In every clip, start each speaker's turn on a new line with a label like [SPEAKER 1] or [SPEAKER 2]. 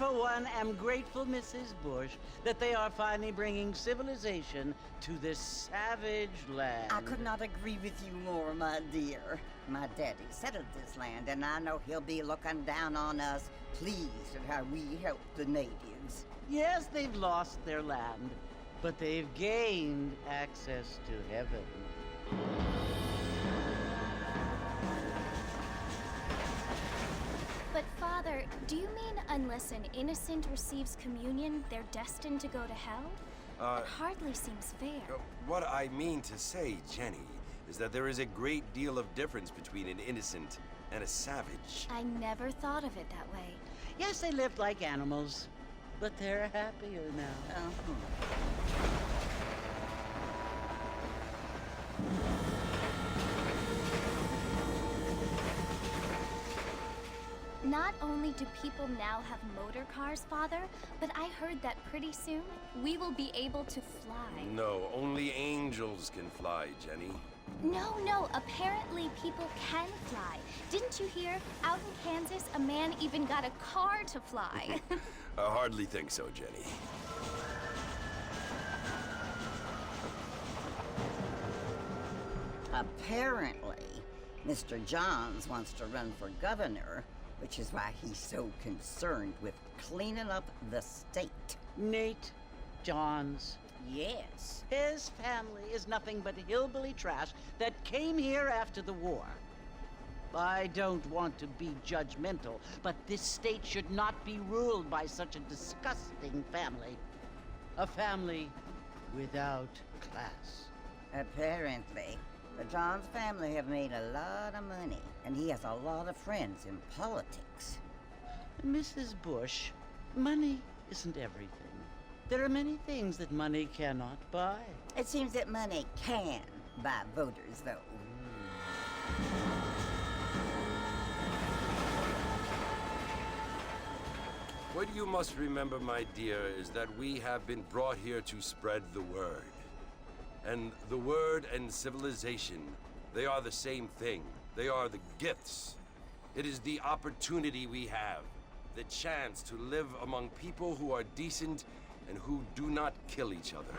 [SPEAKER 1] for one, am grateful, Mrs. Bush, that they are finally bringing civilization to this savage land.
[SPEAKER 2] I could not agree with you more, my dear. My daddy settled this land, and I know he'll be looking down on us, pleased at how we help the natives.
[SPEAKER 1] Yes, they've lost their land, but they've gained access to heaven.
[SPEAKER 3] But Father, do you mean unless an innocent receives communion, they're destined to go to hell? That hardly seems fair.
[SPEAKER 4] What I mean to say, Jenny, is that there is a great deal of difference between an innocent and a savage.
[SPEAKER 3] I never thought of it that way.
[SPEAKER 1] Yes, they lived like animals, but they're happier now.
[SPEAKER 3] Not only do people now have motor cars, Father, but I heard that pretty soon we will be able to fly.
[SPEAKER 4] No, only angels can fly, Jenny.
[SPEAKER 3] No, apparently people can fly. Didn't you hear? Out in Kansas, a man even got a car to fly.
[SPEAKER 4] I hardly think so, Jenny.
[SPEAKER 2] Apparently, Mr. Johns wants to run for governor, which is why he's so concerned with cleaning up the state.
[SPEAKER 1] Nate Johns.
[SPEAKER 2] Yes.
[SPEAKER 1] His family is nothing but hillbilly trash that came here after the war. I don't want to be judgmental, but this state should not be ruled by such a disgusting family. A family without class.
[SPEAKER 2] Apparently. The Johns family have made a lot of money, and he has a lot of friends in politics.
[SPEAKER 1] Mrs. Bush, money isn't everything. There are many things that money cannot buy.
[SPEAKER 2] It seems that money can buy voters, though.
[SPEAKER 4] What you must remember, my dear, is that we have been brought here to spread the word. And the word and civilization, they are the same thing. They are the gifts. It is the opportunity we have, the chance to live among people who are decent and who do not kill each other.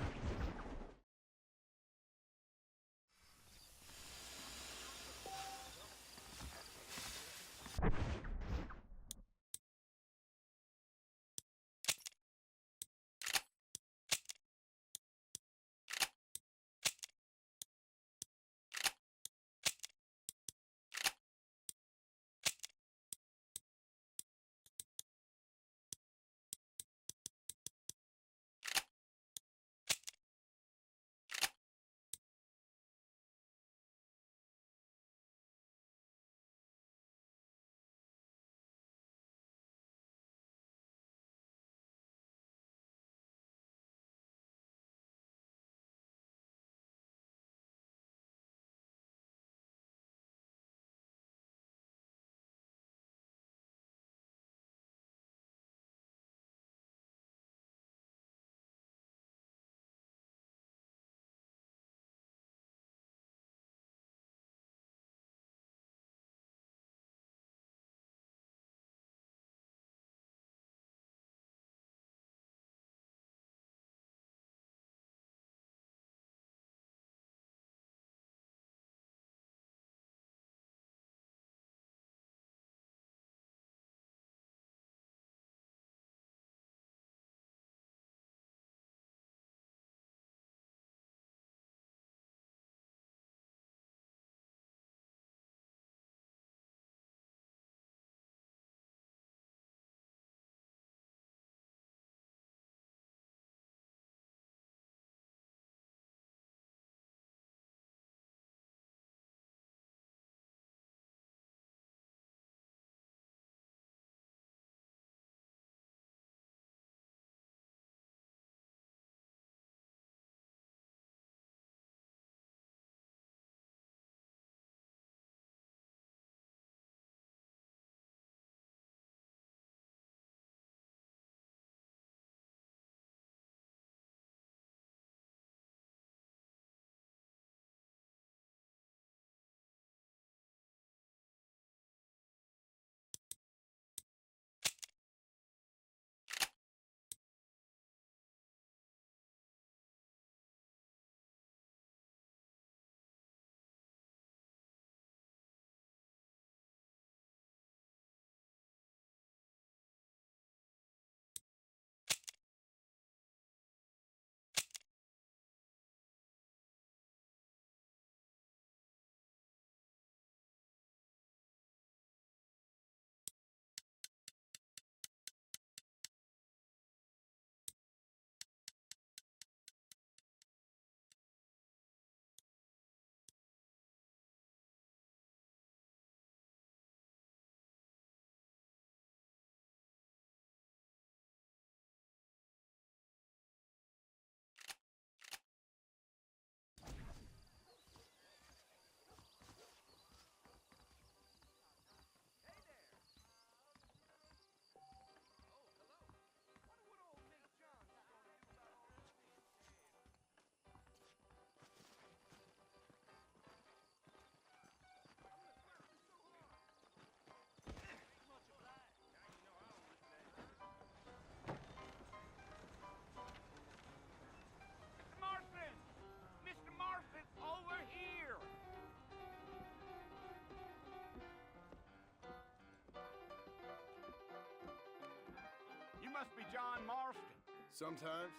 [SPEAKER 5] must be John Marston.
[SPEAKER 4] Sometimes.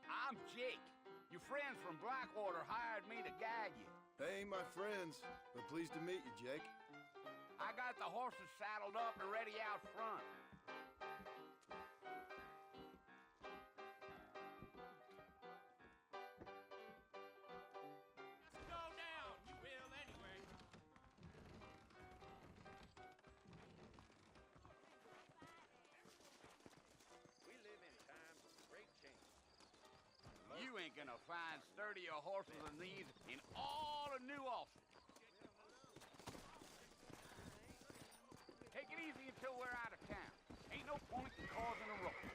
[SPEAKER 5] I'm Jake. Your friends from Blackwater hired me to guide you.
[SPEAKER 4] They ain't my friends, but pleased to meet you, Jake.
[SPEAKER 5] I got the horses saddled up and ready out front.
[SPEAKER 6] Slow down, you will anyway.
[SPEAKER 7] We live in times of great change.
[SPEAKER 5] You ain't gonna find sturdier horses than these in all of New Austin. Take it easy until we're out of town. Ain't no point in causing a ruckus.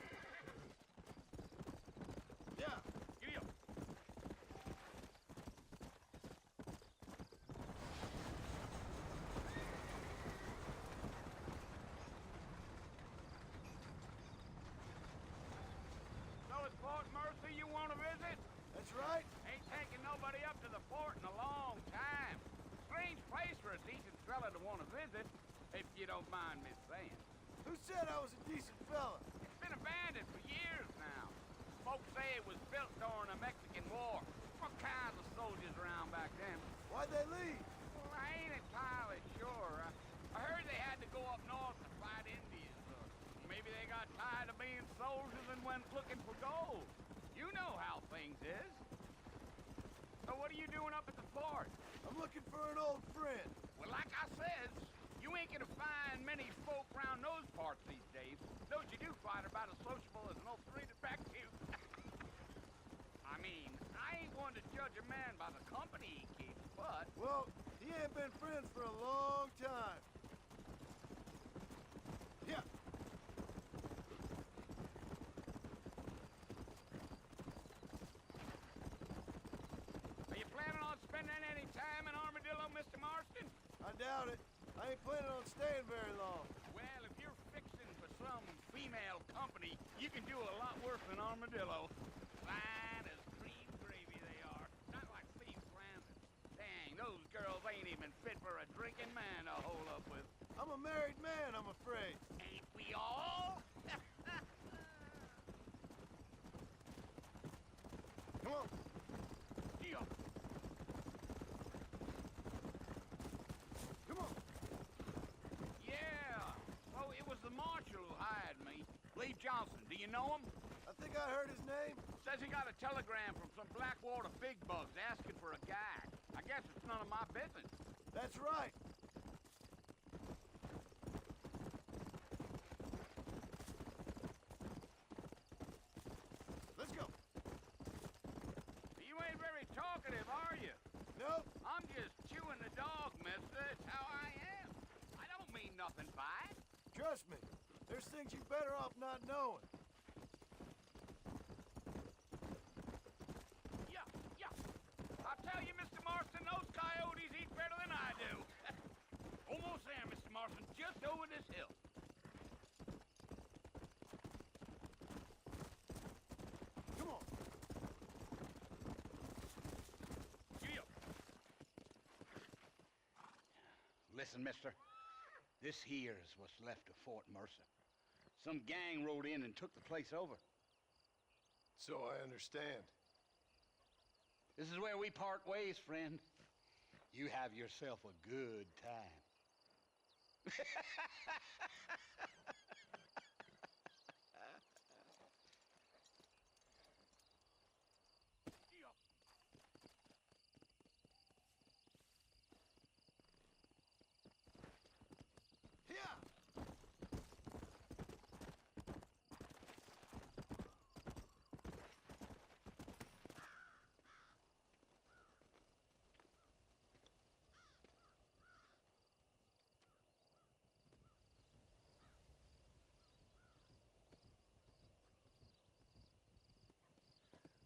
[SPEAKER 4] Yeah.
[SPEAKER 5] Giddy up. So it's Fort Mercy you want to visit?
[SPEAKER 4] That's right.
[SPEAKER 5] Ain't taking nobody up to the fort in a long time. Strange place for a decent fella to want to visit, if you don't mind me saying.
[SPEAKER 4] Who said I was a decent fella?
[SPEAKER 5] It's been abandoned for years now. Folks say it was built during the Mexican War. What kinds of soldiers around back then?
[SPEAKER 4] Why'd they leave?
[SPEAKER 5] Well, I ain't entirely sure. I heard they had to go up north to fight Indians. Or maybe they got tired of being soldiers and went looking for gold. You know how things is. So what are you doing up at the fort?
[SPEAKER 4] I'm looking for an old friend.
[SPEAKER 5] Well, like I said, you ain't gonna find many folk round those parts these days. Those you do find are about as sociable as an old three-to back to. I mean, I ain't going to judge a man by the company he keeps, but...
[SPEAKER 4] Well, he ain't been friends for a long time. Yeah.
[SPEAKER 5] Are you planning on spending any time in Armadillo, Mr. Marston?
[SPEAKER 4] I doubt it. I ain't planning on staying very long.
[SPEAKER 5] Well, if you're fixing for some female company, you can do a lot worse than Armadillo. Fine as cream gravy they are. Not like Steve Flanders. Dang, those girls ain't even fit for a drinking man to hold up with.
[SPEAKER 4] I'm a married man, I'm afraid.
[SPEAKER 5] Ain't we all?
[SPEAKER 4] Come on.
[SPEAKER 5] Yeah.
[SPEAKER 4] Come on.
[SPEAKER 5] Yeah. Oh, it was the marshal who hired me. Lee Johnson, do you know him?
[SPEAKER 4] I think I heard his name.
[SPEAKER 5] Says he got a telegram from some Blackwater big bugs asking for a guide. I guess it's none of my business.
[SPEAKER 4] That's right. Let's go.
[SPEAKER 5] You ain't very talkative, are you?
[SPEAKER 4] Nope.
[SPEAKER 5] I'm just chewing the dog, mister. It's how I am. I don't mean nothing by it.
[SPEAKER 4] Trust me. There's things you're better off not knowing.
[SPEAKER 5] Yeah, yeah. I'll tell you, Mr. Marston, those coyotes eat better than I do. Almost there, Mr. Marston, just over this hill.
[SPEAKER 4] Come on.
[SPEAKER 5] Giddy up. Listen, mister. This here is what's left of Fort Mercer. Some gang rode in and took the place over.
[SPEAKER 4] So I understand.
[SPEAKER 5] This is where we part ways, friend. You have yourself a good time.
[SPEAKER 4] Here!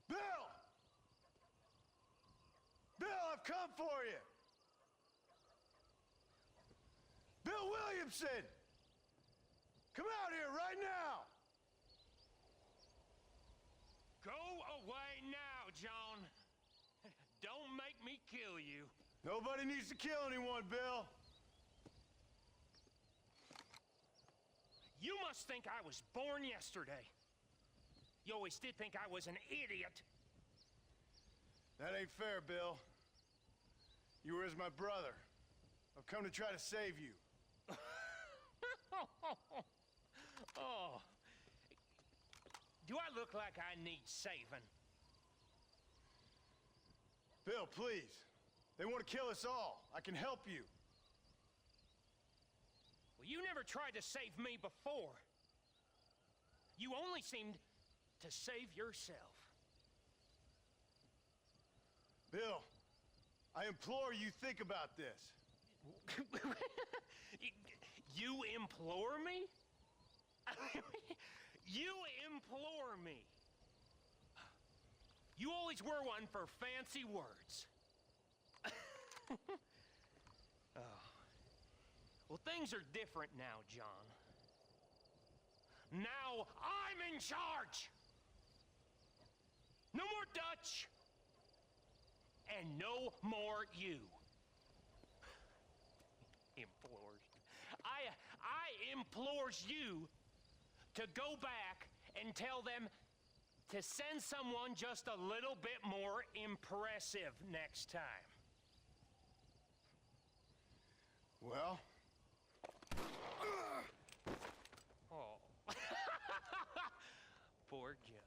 [SPEAKER 4] Bill! Bill, I've come for you! Bill Williamson! Come out here right now!
[SPEAKER 6] Go away now, John. Don't make me kill you.
[SPEAKER 4] Nobody needs to kill anyone, Bill.
[SPEAKER 6] You must think I was born yesterday. You always did think I was an idiot.
[SPEAKER 8] That ain't fair, Bill. You were as my brother. I've come to try to save you.
[SPEAKER 6] Oh. Do I look like I need saving?
[SPEAKER 8] Bill, please. They want to kill us all. I can help you.
[SPEAKER 6] Well, you never tried to save me before. You only seemed to save yourself.
[SPEAKER 8] Bill, I implore you, think about this.
[SPEAKER 6] You implore me? You implore me. You always were one for fancy words. Oh. Well, things are different now, John. Now I'm in charge. No more Dutch. And no more you. Implores. I implores you to go back and tell them to send someone just a little bit more impressive next time.
[SPEAKER 8] Well?
[SPEAKER 6] Oh. Poor John.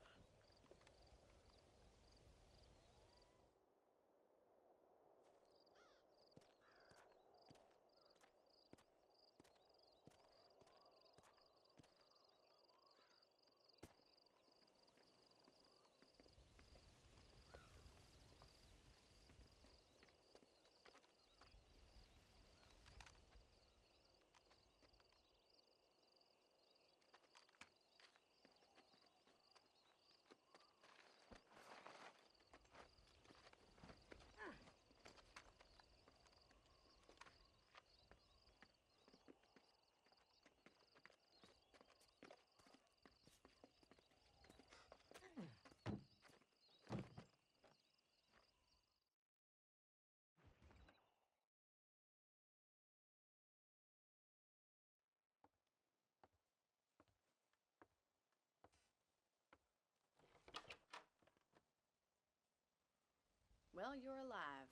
[SPEAKER 9] Well, you're alive.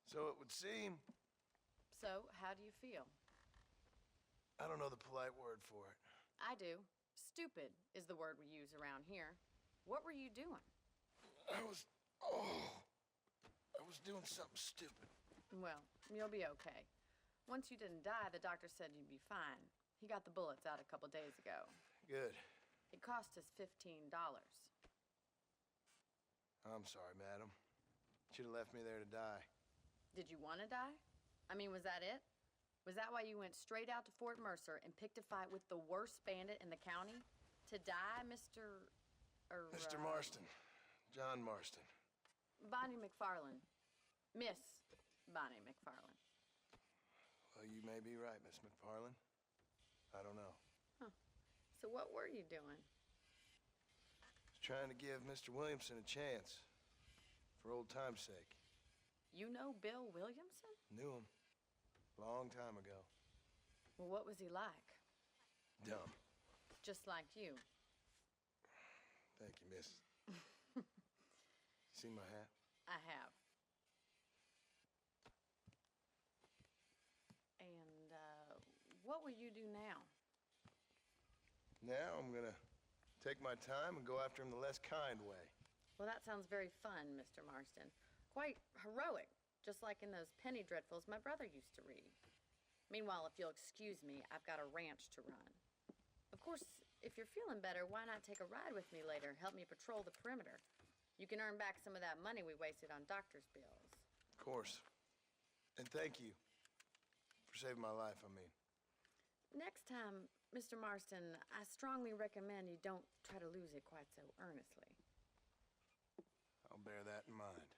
[SPEAKER 8] So it would seem.
[SPEAKER 9] So, how do you feel?
[SPEAKER 8] I don't know the polite word for it.
[SPEAKER 9] I do. Stupid is the word we use around here. What were you doing?
[SPEAKER 8] I was doing something stupid.
[SPEAKER 9] Well, you'll be okay. Once you didn't die, the doctor said you'd be fine. He got the bullets out a couple days ago.
[SPEAKER 8] Good.
[SPEAKER 9] It cost us $15.
[SPEAKER 8] I'm sorry, madam. Should have left me there to die.
[SPEAKER 9] Did you want to die? I mean, was that it? Was that why you went straight out to Fort Mercer and picked a fight with the worst bandit in the county? To die, Mr.
[SPEAKER 8] Mr. Marston. John Marston.
[SPEAKER 9] Bonnie McFarland. Miss Bonnie McFarland.
[SPEAKER 8] Well, you may be right, Miss McFarland. I don't know.
[SPEAKER 9] Huh. So what were you doing?
[SPEAKER 8] Trying to give Mr. Williamson a chance. For old time's sake.
[SPEAKER 9] You know Bill Williamson?
[SPEAKER 8] Knew him. Long time ago.
[SPEAKER 9] Well, what was he like?
[SPEAKER 8] Dumb.
[SPEAKER 9] Just like you.
[SPEAKER 8] Thank you, miss. Seen my hat?
[SPEAKER 9] I have. And, what will you do now?
[SPEAKER 8] Now I'm gonna take my time and go after him the less kind way.
[SPEAKER 9] Well, that sounds very fun, Mr. Marston. Quite heroic, just like in those penny dreadfuls my brother used to read. Meanwhile, if you'll excuse me, I've got a ranch to run. Of course, if you're feeling better, why not take a ride with me later? Help me patrol the perimeter. You can earn back some of that money we wasted on doctor's bills.
[SPEAKER 8] Of course. And thank you for saving my life, I mean.
[SPEAKER 9] Next time, Mr. Marston, I strongly recommend you don't try to lose it quite so earnestly.
[SPEAKER 8] I'll bear that in mind.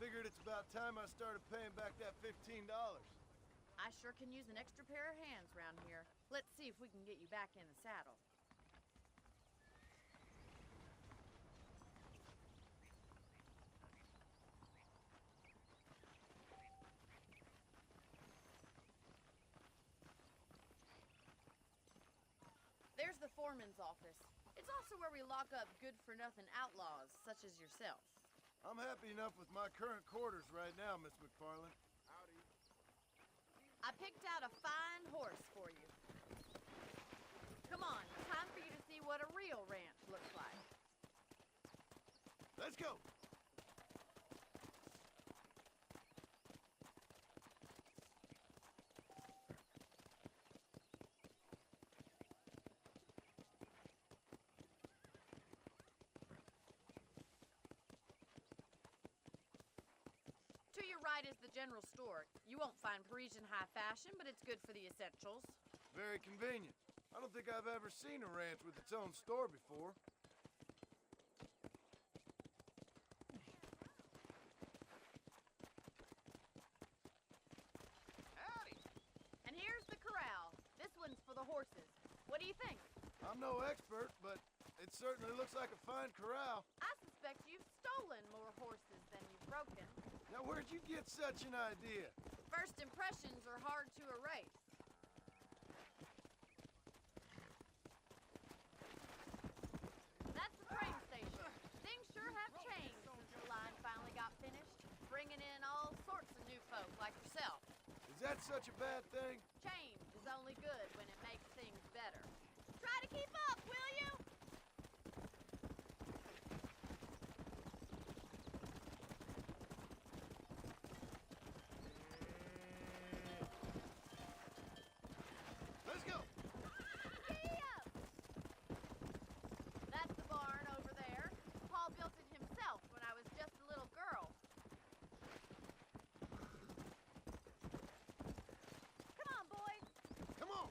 [SPEAKER 8] Figured it's about time I started paying back that $15.
[SPEAKER 9] I sure can use an extra pair of hands around here. Let's see if we can get you back in the saddle. There's the foreman's office. It's also where we lock up good-for-nothing outlaws, such as yourself.
[SPEAKER 8] I'm happy enough with my current quarters right now, Miss McFarland.
[SPEAKER 5] Howdy.
[SPEAKER 9] I picked out a fine horse for you. Come on, time for you to see what a real ranch looks like.
[SPEAKER 8] Let's go!
[SPEAKER 9] To your right is the general store. You won't find Parisian high fashion, but it's good for the essentials.
[SPEAKER 8] Very convenient. I don't think I've ever seen a ranch with its own store before.
[SPEAKER 5] Howdy.
[SPEAKER 9] And here's the corral. This one's for the horses. What do you think?
[SPEAKER 8] I'm no expert, but it certainly looks like a fine corral.
[SPEAKER 9] I suspect you've stolen more horses than you've broken.
[SPEAKER 8] Now, where'd you get such an idea?
[SPEAKER 9] First impressions are hard to erase. That's the train station. Things sure have changed since the line finally got finished, bringing in all sorts of new folk like yourself.
[SPEAKER 8] Is that such a bad thing?
[SPEAKER 9] Change is only good when it makes things better. Try to keep up, will you?
[SPEAKER 8] Let's go!
[SPEAKER 9] Giddy up! That's the barn over there. Paul built it himself when I was just a little girl. Come on, boys.
[SPEAKER 8] Come on!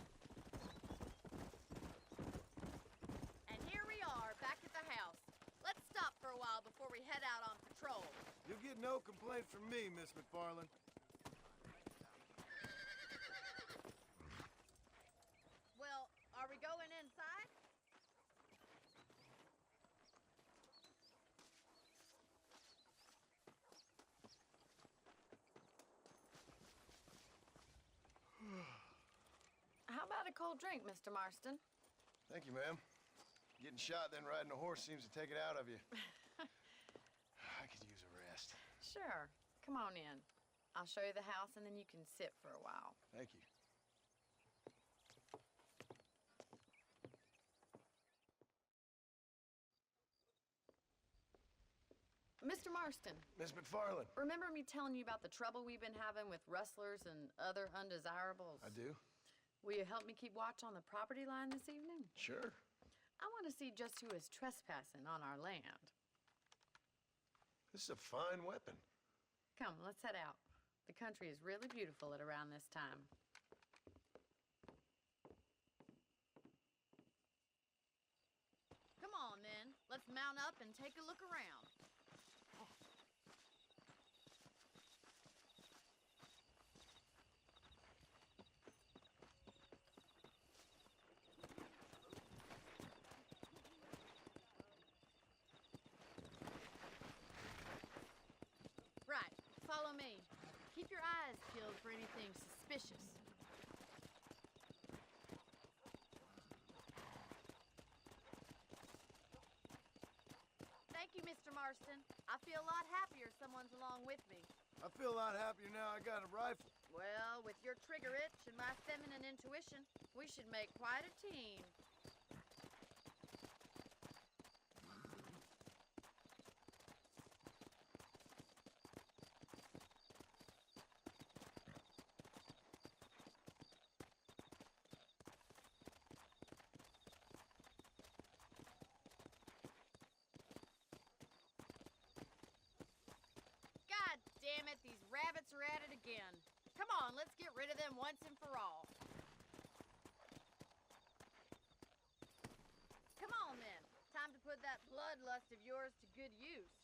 [SPEAKER 9] And here we are, back at the house. Let's stop for a while before we head out on patrol.
[SPEAKER 8] You'll get no complaint from me, Miss McFarland.
[SPEAKER 9] Well, are we going inside? How about a cold drink, Mr. Marston?
[SPEAKER 8] Thank you, ma'am. Getting shot, then riding a horse seems to take it out of you. I could use a rest.
[SPEAKER 9] Sure. Come on in. I'll show you the house, and then you can sit for a while.
[SPEAKER 8] Thank you.
[SPEAKER 9] Mr. Marston,
[SPEAKER 8] Miss McFarland.
[SPEAKER 9] remember me telling you about the trouble we've been having with rustlers and other undesirables?
[SPEAKER 8] I do?
[SPEAKER 9] Will you help me keep watch on the property line this evening?
[SPEAKER 8] Sure.
[SPEAKER 9] I want to see just who is trespassing on our land.
[SPEAKER 8] This is a fine weapon.
[SPEAKER 9] Come, let's head out. The country is really beautiful at around this time. Come on, then. Let's mount up and take a look around. Right, follow me. Keep your eyes peeled for anything suspicious. Thank you, Mr. Marston. I feel a lot happier someone's along with me.
[SPEAKER 8] I feel a lot happier now I got a rifle.
[SPEAKER 9] Well, with your trigger itch and my feminine intuition, we should make quite a team. God damn it, these rabbits are at it again. Come on, let's get rid of them once and for all. Come on then, time to put that bloodlust of yours to good use.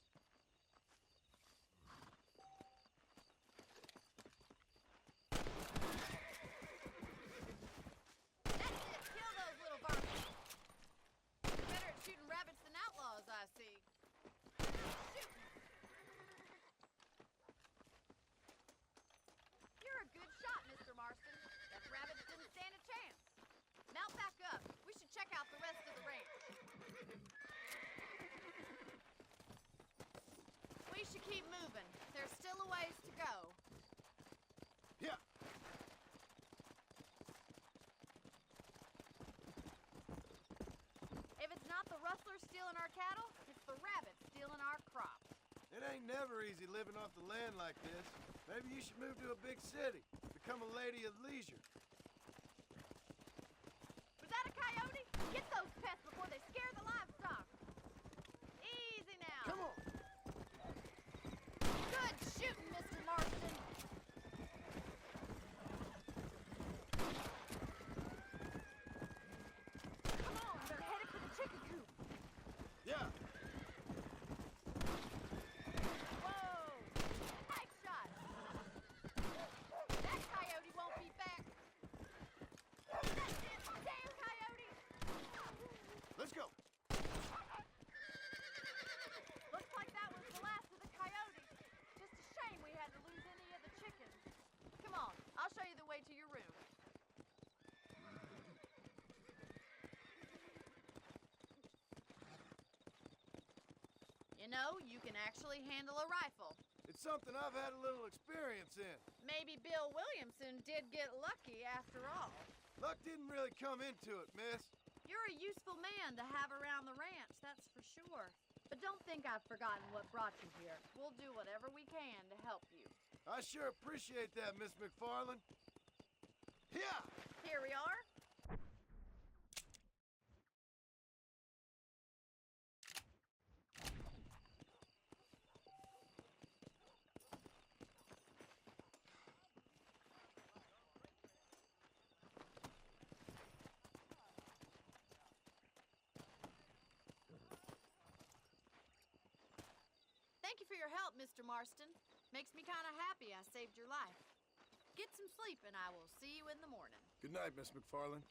[SPEAKER 8] never easy living off the land like this. Maybe you should move to a big city. Become a lady of leisure.
[SPEAKER 10] Was that a coyote? Get those pests before they scare the livestock. Easy now.
[SPEAKER 8] Come on.
[SPEAKER 10] Good shooting, Mr. Marston. Come on, they're headed for the chicken coop.
[SPEAKER 8] Yeah.
[SPEAKER 10] Whoa! Nice shot. That coyote won't be back. That's it. Damn coyote.
[SPEAKER 8] Let's go.
[SPEAKER 10] Looks like that was the last of the coyotes. Just a shame we had to lose any of the chickens. Come on, I'll show you the way to your room. You know, you can actually handle a rifle.
[SPEAKER 8] It's something I've had a little experience in.
[SPEAKER 10] Maybe Bill Williamson did get lucky after all.
[SPEAKER 8] Luck didn't really come into it, miss.
[SPEAKER 10] You're a useful man to have around the ranch, that's for sure. But don't think I've forgotten what brought you here. We'll do whatever we can to help you.
[SPEAKER 8] I sure appreciate that, Miss McFarland. Yeah!
[SPEAKER 10] Here we are. Thank you for your help, Mr. Marston. Makes me kind of happy I saved your life. Get some sleep and I will see you in the morning.
[SPEAKER 8] Good night, Miss McFarland.